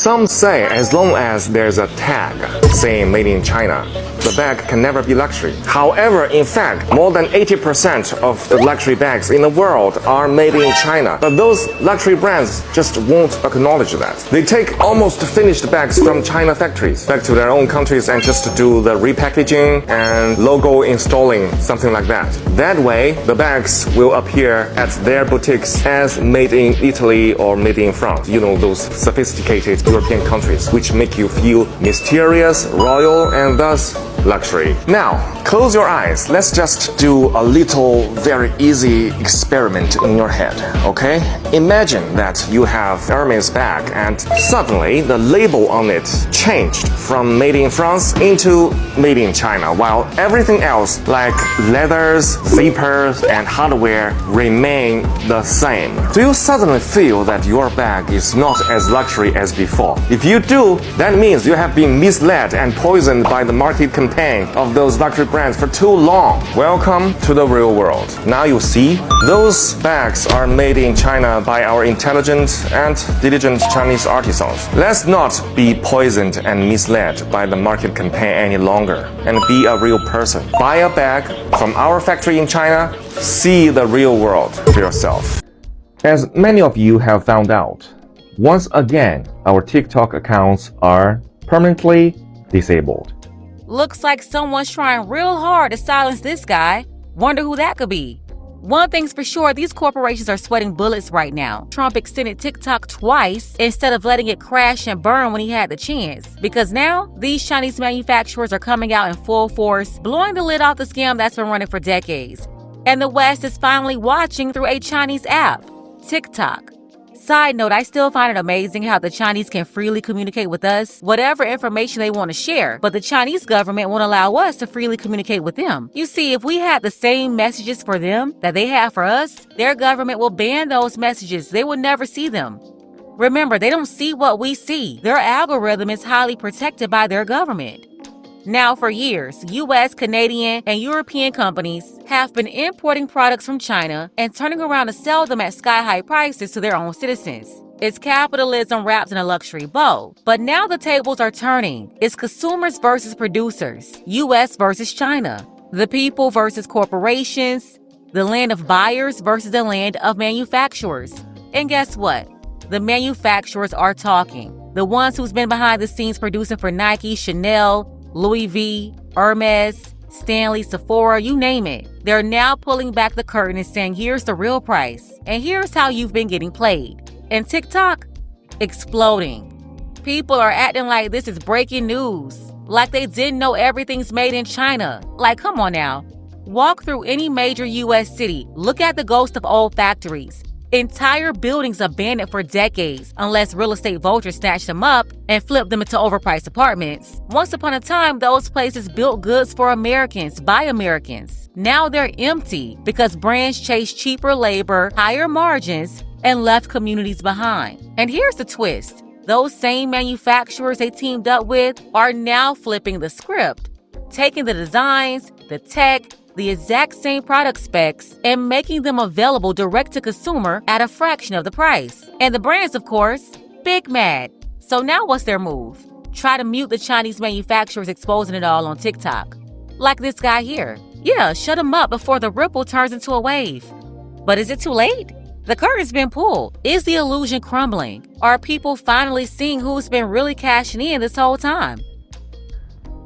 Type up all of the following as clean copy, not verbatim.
Some say as long as there's a tag saying made in China, the bag can never be luxury. However, in fact, more than 80% of the luxury bags in the world are made in China. But those luxury brands just won't acknowledge that. They take almost finished bags from China factories back to their own countries and just do the repackaging and logo installing, something like that. That way, the bags will appear at their boutiques as made in Italy or made in France. You know, those sophisticated European countries, which make you feel mysterious, royal, and thus luxury. Now, close your eyes. Let's just do a little, very easy experiment in your head, okay? Imagine that you have Hermes bag and suddenly the label on it changed from made in France into made in China, while everything else like leathers, zippers, and hardware remain the same. Do you suddenly feel that your bag is not as luxury as before? If you do, that means you have been misled and poisoned by the market campaign of those luxury brands for too long. Welcome to the real world. Now you see, those bags are made in China by our intelligent and diligent Chinese artisans. Let's not be poisoned and misled by the market campaign any longer and be a real person. Buy a bag from our factory in China, see the real world for yourself. As many of you have found out, once again, our TikTok accounts are permanently disabled. Looks like someone's trying real hard to silence this guy. Wonder who that could be. One thing's for sure, these corporations are sweating bullets right now. Trump extended TikTok twice instead of letting it crash and burn when he had the chance. Because now, these Chinese manufacturers are coming out in full force, blowing the lid off the scam that's been running for decades. And the West is finally watching through a Chinese app, TikTok. Side note, I still find it amazing how the Chinese can freely communicate with us, whatever information they want to share, but the Chinese government won't allow us to freely communicate with them. You see, if we had the same messages for them that they have for us, their government will ban those messages. They will never see them. Remember, they don't see what we see. Their algorithm is highly protected by their government. Now, for years, U.S., Canadian, and European companies have been importing products from China and turning around to sell them at sky-high prices to their own citizens. It's capitalism wrapped in a luxury bow. But now the tables are turning. It's consumers versus producers, U.S. versus China, the people versus corporations, the land of buyers versus the land of manufacturers. And guess what? The manufacturers are talking. The ones who's been behind the scenes producing for Nike, Chanel, Louis V, Hermes, Stanley, Sephora, you name it. They're now pulling back the curtain and saying, here's the real price, and here's how you've been getting played. And TikTok, exploding. People are acting like this is breaking news, like they didn't know everything's made in China. Like, come on now. Walk through any major U.S. city, look at the ghost of old factories. Entire buildings abandoned for decades unless real estate vultures snatched them up and flipped them into overpriced apartments. Once upon a time, those places built goods for Americans by Americans. Now they're empty because brands chased cheaper labor, higher margins, and left communities behind. And here's the twist. Those same manufacturers they teamed up with are now flipping the script, taking the designs, the tech, the exact same product specs, and making them available direct to consumer at a fraction of the price. And the brands, of course, big mad. So now what's their move? Try to mute the Chinese manufacturers exposing it all on TikTok. Like this guy here. Yeah, shut him up before the ripple turns into a wave. But is it too late? The curtain's been pulled. Is the illusion crumbling? Are people finally seeing who's been really cashing in this whole time?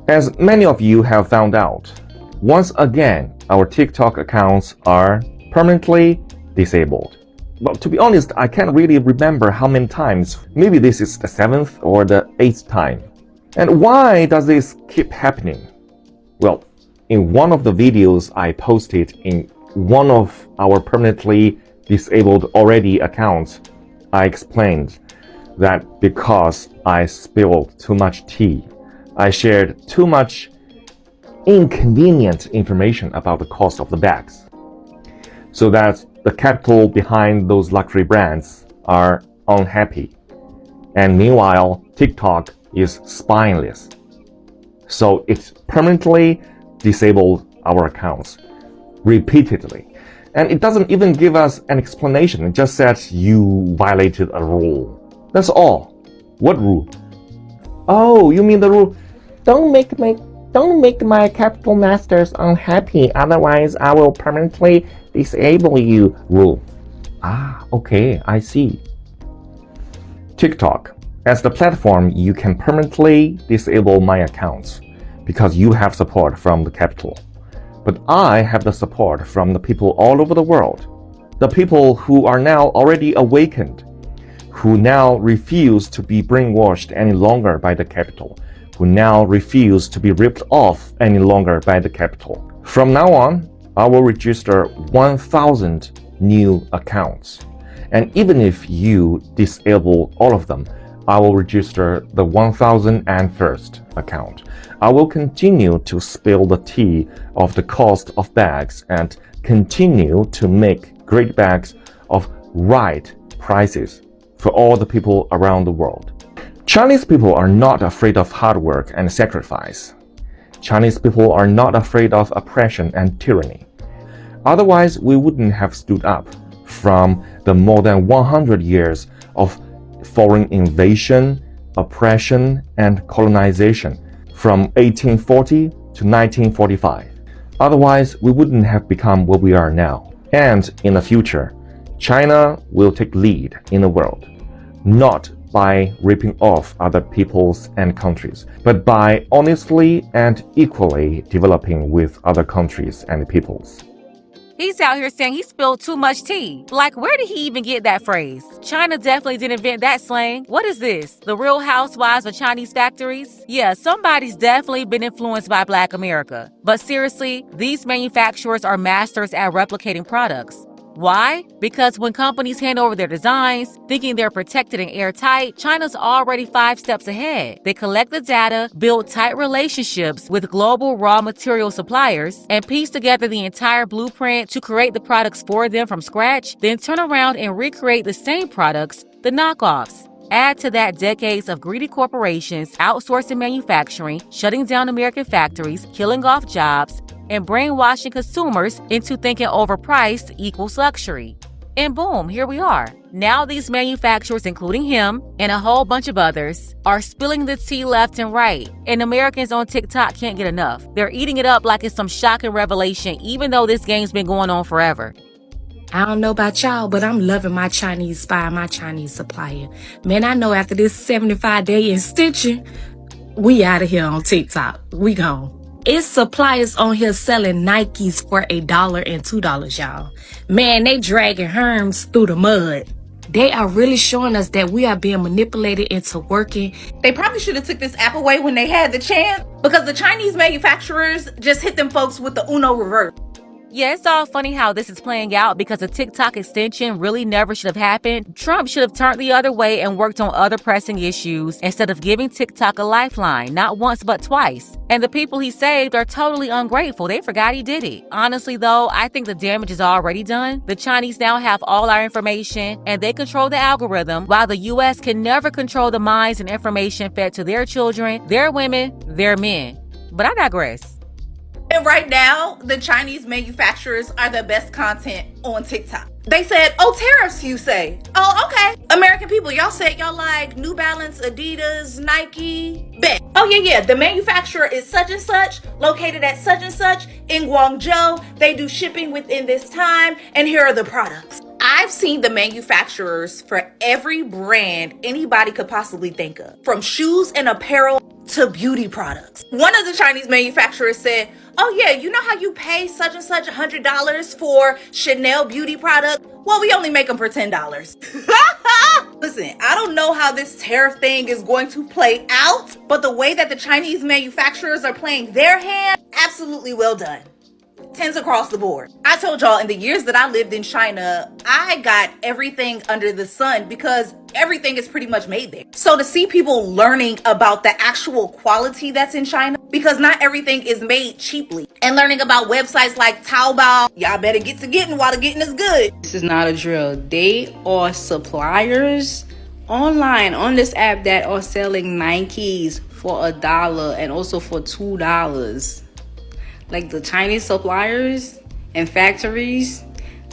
As many of you have found out, once again, our TikTok accounts are permanently disabled. But to be honest, I can't really remember how many times. Maybe this is the 7th or the 8th time. And why does this keep happening? Well, in one of the videos I posted in one of our permanently disabled already accounts, I explained that because I spilled too much tea, I shared too much inconvenient information about the cost of the bags, so that the capital behind those luxury brands are unhappy. And meanwhile, TikTok is spineless. So it permanently disabled our accounts repeatedly. And it doesn't even give us an explanation. It just said you violated a rule. That's all. What rule? Oh, you mean the rule, don't make my capital masters unhappy, otherwise I will permanently disable you rule. Ah, okay, I see. TikTok. As the platform, you can permanently disable my accounts because you have support from the capital. But I have the support from the people all over the world. The people who are now already awakened, who now refuse to be brainwashed any longer by the capital, who now refuse to be ripped off any longer by the capital. From now on, I will register 1,000 new accounts. And even if you disable all of them, I will register the 1,001st account. I will continue to spill the tea of the cost of bags and continue to make great bags of right prices for all the people around the world. Chinese people are not afraid of hard work and sacrifice. Chinese people are not afraid of oppression and tyranny. Otherwise, we wouldn't have stood up from the more than 100 years of foreign invasion, oppression, and colonization from 1840 to 1945. Otherwise, we wouldn't have become what we are now. And in the future, China will take lead in the world, not by ripping off other peoples and countries, but by honestly and equally developing with other countries and peoples. He's out here saying he spilled too much tea. Like, where did he even get that phrase? China definitely didn't invent that slang. What is this? The Real Housewives of Chinese factories? Yeah, somebody's definitely been influenced by Black America. But seriously, these manufacturers are masters at replicating products. Why? Because when companies hand over their designs, thinking they're protected and airtight, China's already 5 steps ahead. They collect the data, build tight relationships with global raw material suppliers, and piece together the entire blueprint to create the products for them from scratch, then turn around and recreate the same products, the knockoffs. Add to that decades of greedy corporations outsourcing manufacturing, shutting down American factories, killing off jobs, and brainwashing consumers into thinking overpriced equals luxury. And boom, here we are. Now these manufacturers, including him and a whole bunch of others, are spilling the tea left and right. And Americans on TikTok can't get enough. They're eating it up like it's some shocking revelation, even though this game's been going on forever. I don't know about y'all, but I'm loving my Chinese spy, my Chinese supplier. Man, I know after this 75-day extension, we out of here on TikTok. We gone. It's suppliers on here selling Nikes for $1 and $2, y'all. Man, they dragging Herms through the mud. They are really showing us that we are being manipulated into working. They probably should have took this app away when they had the chance, because the Chinese manufacturers just hit them folks with the Uno reverse. Yeah, it's all funny how this is playing out because the TikTok extension really never should have happened. Trump should have turned the other way and worked on other pressing issues instead of giving TikTok a lifeline, not once but twice. And the people he saved are totally ungrateful. They forgot he did it. Honestly, though, I think the damage is already done. The Chinese now have all our information and they control the algorithm, while the U.S. can never control the minds and information fed to their children, their women, their men. But I digress. And right now, the Chinese manufacturers are the best content on TikTok. They said, oh, tariffs, you say. Oh, okay. American people, y'all said y'all like New Balance, Adidas, Nike. Bet. Oh, yeah. The manufacturer is such and such, located at such and such in Guangzhou. They do shipping within this time, and here are the products. I've seen the manufacturers for every brand anybody could possibly think of, from shoes and apparel to beauty products. One of the Chinese manufacturers said, oh yeah, you know how you pay such and such $100 for Chanel beauty product? Well, we only make them for $10. Listen, I don't know how this tariff thing is going to play out, but the way that the Chinese manufacturers are playing their hand, absolutely well done. 10s across the board. I told y'all in the years that I lived in China, I got everything under the sun because everything is pretty much made there. So to see people learning about the actual quality that's in China, because not everything is made cheaply, and learning about websites like Taobao, y'all better get to getting while the getting is good. This is not a drill. They are suppliers online on this app that are selling Nikes for $1 and also for $2. Like the Chinese suppliers and factories,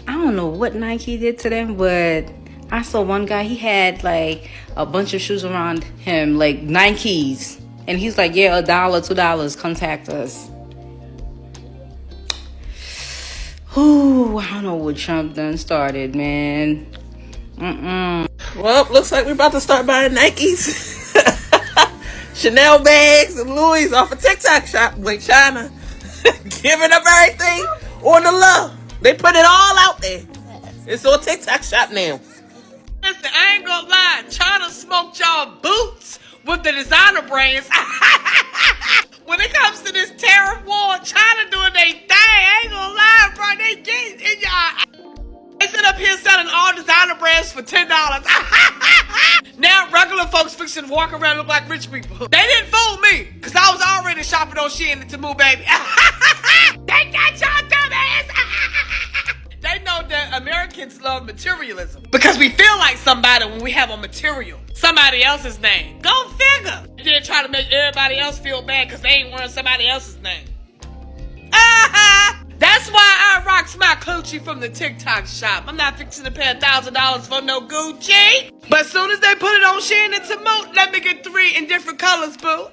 I don't know what Nike did to them, but I saw one guy, he had like a bunch of shoes around him, like Nikes. And he's like, yeah, $1, $2, contact us. Ooh, I don't know what Trump done started, man. Well, looks like we're about to start buying Nikes, Chanel bags, and Louis off a TikTok shop like China. Giving up everything on the low. They put it all out there. It's on TikTok shop now. Listen, I ain't gonna lie. China smoked y'all boots with the designer brands. When it comes to this tariff war, China doing their thing. I ain't gonna lie, bro. They get in y'all. They sit up here selling all designer brands for $10. Now regular folks fixing to walk around and look like rich people. They didn't fool me, because I was already shopping on Shein and Temu, baby. They got y'all dumbass. They know that Americans love materialism because we feel like somebody when we have a material, somebody else's name. Go figure. And then try to make everybody else feel bad because they ain't wearing somebody else's name. That's why I rocks my Gucci from the TikTok shop. I'm not fixing to pay $1,000 for no Gucci. But as soon as they put it on Shein and Temu, let me get 3 in different colors, boo.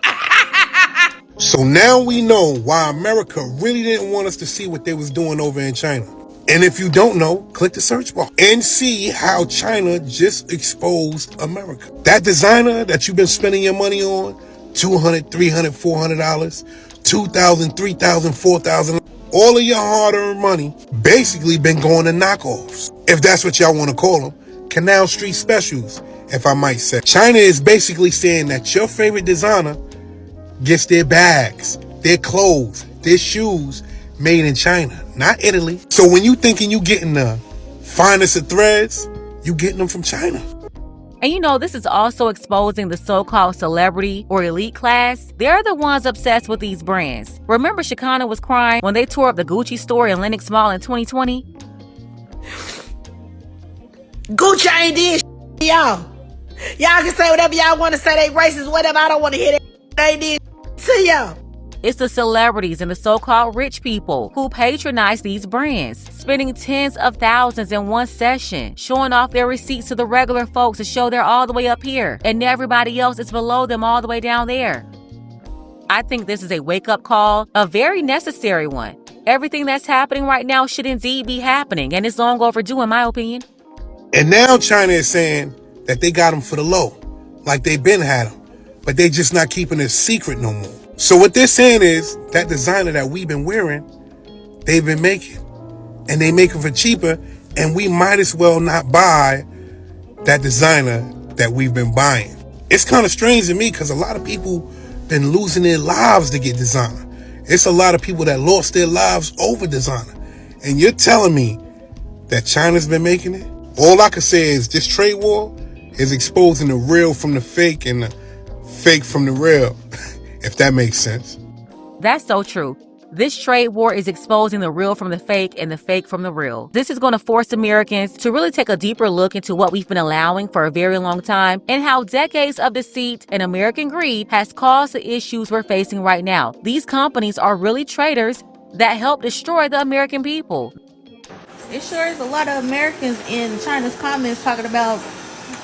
So now we know why America really didn't want us to see what they was doing over in China. And if you don't know, click the search bar and see how China just exposed America. That designer that you've been spending your money on, $200, $300, $400, $2,000, $3,000, $4,000, all of your hard-earned money basically been going to knockoffs. If that's what y'all want to call them, Canal Street specials, if I might say. China is basically saying that your favorite designer gets their bags, their clothes, their shoes made in China, not Italy. So when you thinking you getting the finest of threads, you getting them from China. And you know, this is also exposing the so-called celebrity or elite class. They're the ones obsessed with these brands. Remember Shekinah was crying when they tore up the Gucci store in Lenox Mall in 2020? Gucci ain't did y'all. Y'all can say whatever y'all want to say, they racist, whatever. I don't want to hear that. They did to y'all. It's the celebrities and the so-called rich people who patronize these brands, spending tens of thousands in one session, showing off their receipts to the regular folks to show they're all the way up here, and everybody else is below them all the way down there. I think this is a wake-up call, a very necessary one. Everything that's happening right now should indeed be happening, and it's long overdue in my opinion. And now China is saying that they got them for the low, like they been had them, but they just not keeping it secret no more. So what they're saying is that designer that we've been wearing, they've been making, and they make it for cheaper, and we might as well not buy that designer that we've been buying. It's kind of strange to me because a lot of people been losing their lives to get designer. It's a lot of people that lost their lives over designer. And you're telling me that China's been making it? All I can say is this trade war is exposing the real from the fake and the fake from the real. If that makes sense. That's so true. This trade war is exposing the real from the fake and the fake from the real. This is going to force Americans to really take a deeper look into what we've been allowing for a very long time and how decades of deceit and American greed has caused the issues we're facing right now. These companies are really traitors that help destroy the American people. It sure is a lot of Americans in China's comments talking about,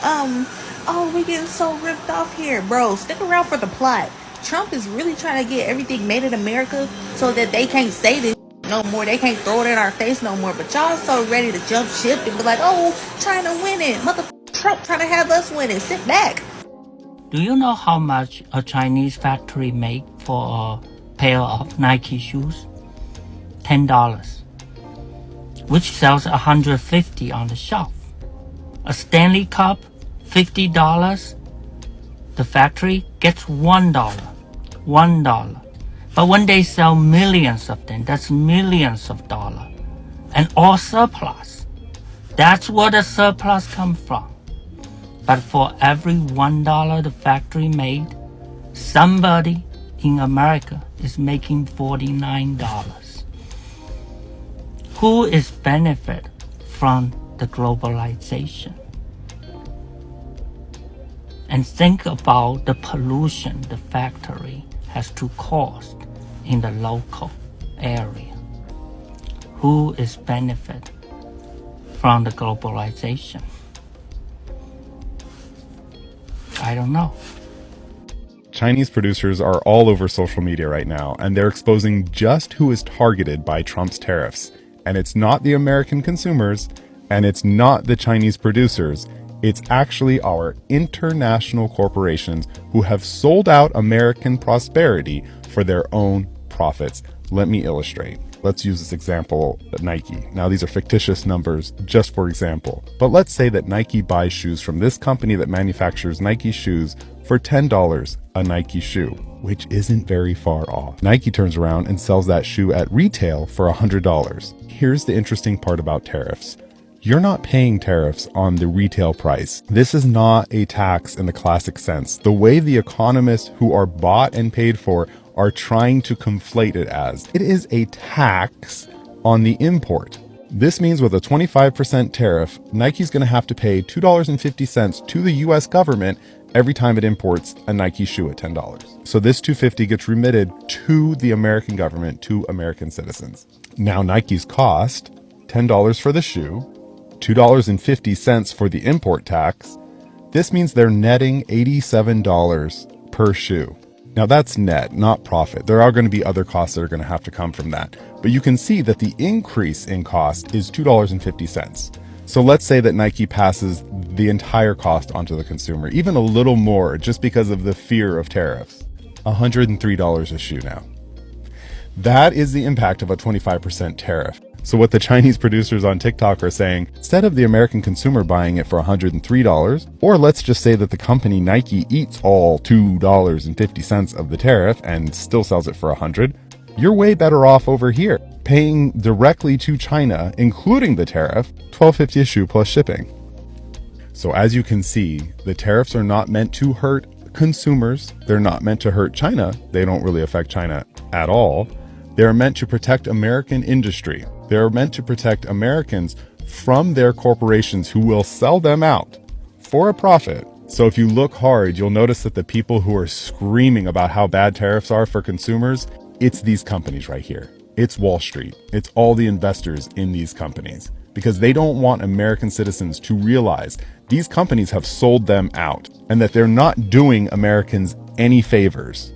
oh, we getting so ripped off here. Bro, stick around for the plot. Trump is really trying to get everything made in America so that they can't say this no more. They can't throw it in our face no more. But y'all so ready to jump ship and be like, oh, trying to win it. Trump trying to have us win it. Sit back. Do you know how much a Chinese factory make for a pair of Nike shoes? $10, which sells $150 on the shelf. A Stanley Cup, $50. The factory gets $1. But when they sell millions of them, that's millions of dollars. And all surplus. That's where the surplus comes from. But for every $1 the factory made, somebody in America is making $49. Who is benefit from the globalization? And think about the pollution the factory has to cause in the local area. Who is benefit from the globalization? I don't know. Chinese producers are all over social media right now, and they're exposing just who is targeted by Trump's tariffs. And it's not the American consumers, and it's not the Chinese producers. It's actually our international corporations who have sold out American prosperity for their own profits. Let me illustrate. Let's use this example, Nike. Now, these are fictitious numbers, just for example. But let's say that Nike buys shoes from this company that manufactures Nike shoes for $10 a Nike shoe, which isn't very far off. Nike turns around and sells that shoe at retail for $100. Here's the interesting part about tariffs. You're not paying tariffs on the retail price. This is not a tax in the classic sense. The way the economists who are bought and paid for are trying to conflate it as. It is a tax on the import. This means with a 25% tariff, Nike's going to have to pay $2.50 to the US government every time it imports a Nike shoe at $10. So this $2.50 gets remitted to the American government, to American citizens. Now Nike's cost $10 for the shoe, $2.50 for the import tax. This means they're netting $87 per shoe. Now that's net, not profit. There are going to be other costs that are going to have to come from that. But you can see that the increase in cost is $2.50. So let's say that Nike passes the entire cost onto the consumer, even a little more just because of the fear of tariffs. $103 a shoe now. That is the impact of a 25% tariff. So what the Chinese producers on TikTok are saying, instead of the American consumer buying it for $103, or let's just say that the company Nike eats all $2.50 of the tariff and still sells it for $100, you're way better off over here, paying directly to China, including the tariff, $12.50 a shoe plus shipping. So as you can see, the tariffs are not meant to hurt consumers. They're not meant to hurt China. They don't really affect China at all. They're meant to protect American industry. They're meant to protect Americans from their corporations who will sell them out for a profit. So if you look hard, you'll notice that the people who are screaming about how bad tariffs are for consumers, it's these companies right here. It's Wall Street. It's all the investors in these companies, because they don't want American citizens to realize these companies have sold them out and that they're not doing Americans any favors.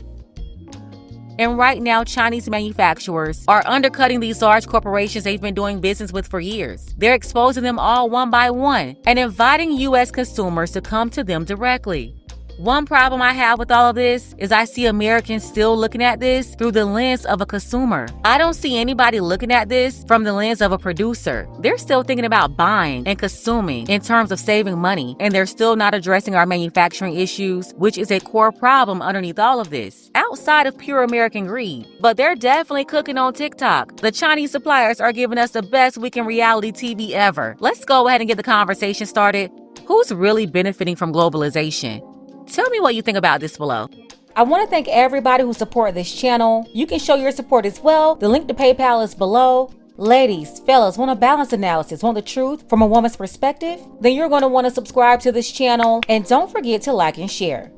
And right now, Chinese manufacturers are undercutting these large corporations they've been doing business with for years. They're exposing them all one by one and inviting U.S. consumers to come to them directly. One problem I have with all of this is I see Americans still looking at this through the lens of a consumer. I don't see anybody looking at this from the lens of a producer. They're still thinking about buying and consuming in terms of saving money, and they're still not addressing our manufacturing issues, which is a core problem underneath all of this, outside of pure American greed. But they're definitely cooking on TikTok. The Chinese suppliers are giving us the best weekend reality TV ever. Let's go ahead and get the conversation started. Who's really benefiting from globalization? Tell me what you think about this below. I want to thank everybody who supported this channel. You can show your support as well. The link to PayPal is below. Ladies, fellas, want a balanced analysis, want the truth from a woman's perspective? Then you're going to want to subscribe to this channel, and don't forget to like and share.